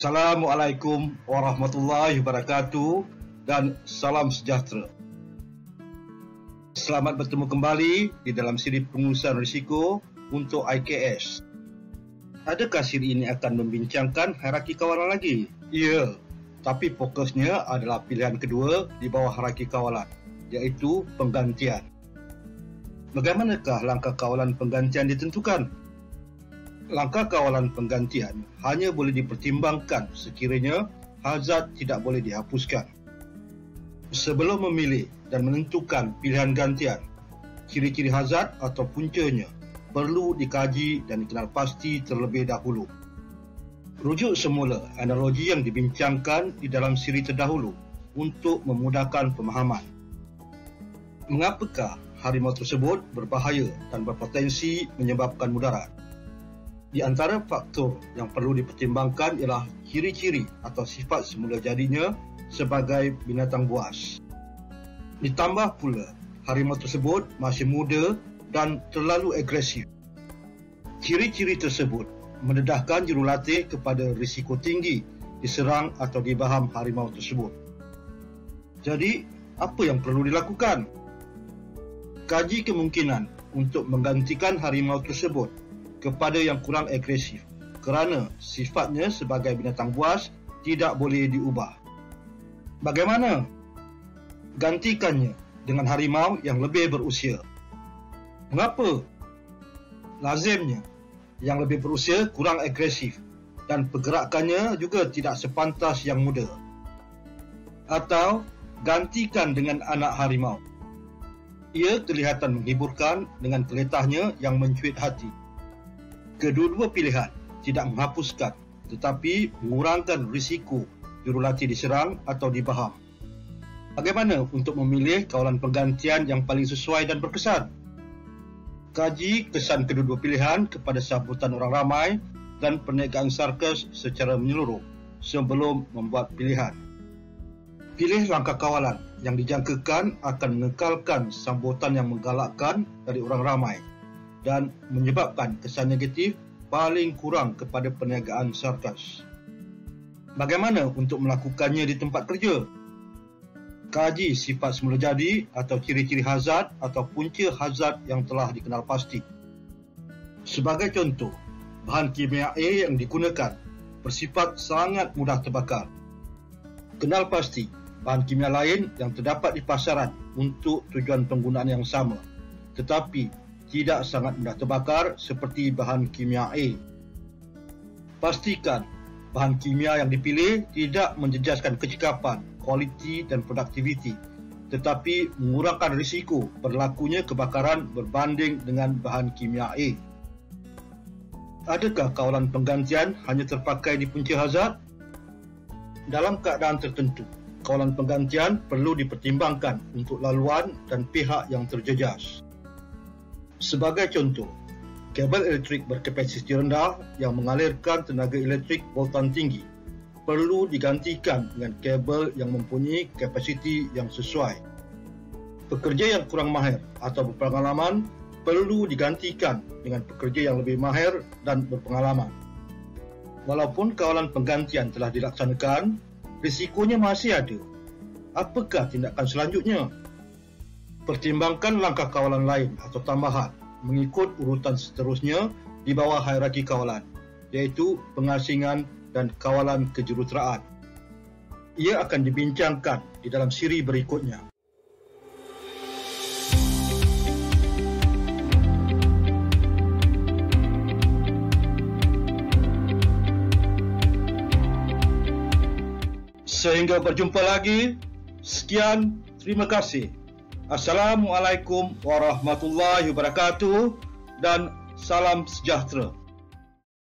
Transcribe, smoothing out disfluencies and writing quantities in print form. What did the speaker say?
Assalamualaikum warahmatullahi wabarakatuh dan salam sejahtera. Selamat bertemu kembali di dalam siri pengurusan risiko untuk IKS. Adakah siri ini akan membincangkan hierarki kawalan lagi? Ya, tapi fokusnya adalah pilihan kedua di bawah hierarki kawalan, iaitu penggantian. Bagaimanakah langkah kawalan penggantian ditentukan? Langkah kawalan penggantian hanya boleh dipertimbangkan sekiranya hazard tidak boleh dihapuskan. Sebelum memilih dan menentukan pilihan gantian, ciri-ciri hazard atau puncanya perlu dikaji dan dikenal pasti terlebih dahulu. Rujuk semula analogi yang dibincangkan di dalam siri terdahulu untuk memudahkan pemahaman. Mengapakah harimau tersebut berbahaya dan berpotensi menyebabkan mudarat? Di antara faktor yang perlu dipertimbangkan ialah ciri-ciri atau sifat semula jadinya sebagai binatang buas. Ditambah pula, harimau tersebut masih muda dan terlalu agresif. Ciri-ciri tersebut mendedahkan jurulatih kepada risiko tinggi diserang atau dibaham harimau tersebut. Jadi, apa yang perlu dilakukan? Kaji kemungkinan untuk menggantikan harimau tersebut kepada yang kurang agresif kerana sifatnya sebagai binatang buas tidak boleh diubah. Bagaimana? Gantikannya dengan harimau yang lebih berusia. Mengapa? Lazimnya, yang lebih berusia kurang agresif dan pergerakannya juga tidak sepantas yang muda. Atau gantikan dengan anak harimau. Ia kelihatan menghiburkan dengan keletahnya yang mencuit hati. Kedua-dua pilihan tidak menghapuskan tetapi mengurangkan risiko jurulatih diserang atau dibaham. Bagaimana untuk memilih kawalan penggantian yang paling sesuai dan berkesan? Kaji kesan kedua-dua pilihan kepada sambutan orang ramai dan perniagaan sarkas secara menyeluruh sebelum membuat pilihan. Pilih langkah kawalan yang dijangkakan akan mengekalkan sambutan yang menggalakkan dari orang ramai dan menyebabkan kesan negatif paling kurang kepada perniagaan sarkas. Bagaimana untuk melakukannya di tempat kerja? Kaji sifat semula jadi atau ciri-ciri hazard atau punca hazard yang telah dikenal pasti. Sebagai contoh, bahan kimia A yang digunakan bersifat sangat mudah terbakar. Kenal pasti bahan kimia lain yang terdapat di pasaran untuk tujuan penggunaan yang sama, tetapi tidak sangat mudah terbakar seperti bahan kimia A. Pastikan bahan kimia yang dipilih tidak menjejaskan kecekapan, kualiti dan produktiviti, tetapi mengurangkan risiko berlakunya kebakaran berbanding dengan bahan kimia A. Adakah kawalan penggantian hanya terpakai di punca hazard? Dalam keadaan tertentu, kawalan penggantian perlu dipertimbangkan untuk laluan dan pihak yang terjejas. Sebagai contoh, kabel elektrik berkapasiti rendah yang mengalirkan tenaga elektrik voltan tinggi perlu digantikan dengan kabel yang mempunyai kapasiti yang sesuai. Pekerja yang kurang mahir atau berpengalaman perlu digantikan dengan pekerja yang lebih mahir dan berpengalaman. Walaupun kawalan penggantian telah dilaksanakan, risikonya masih ada. Apakah tindakan selanjutnya? Pertimbangkan langkah kawalan lain atau tambahan mengikut urutan seterusnya di bawah hierarki kawalan, iaitu pengasingan dan kawalan kejuruteraan. Ia akan dibincangkan di dalam siri berikutnya. Sehingga berjumpa lagi. Sekian, terima kasih. Assalamualaikum warahmatullahi wabarakatuh dan salam sejahtera.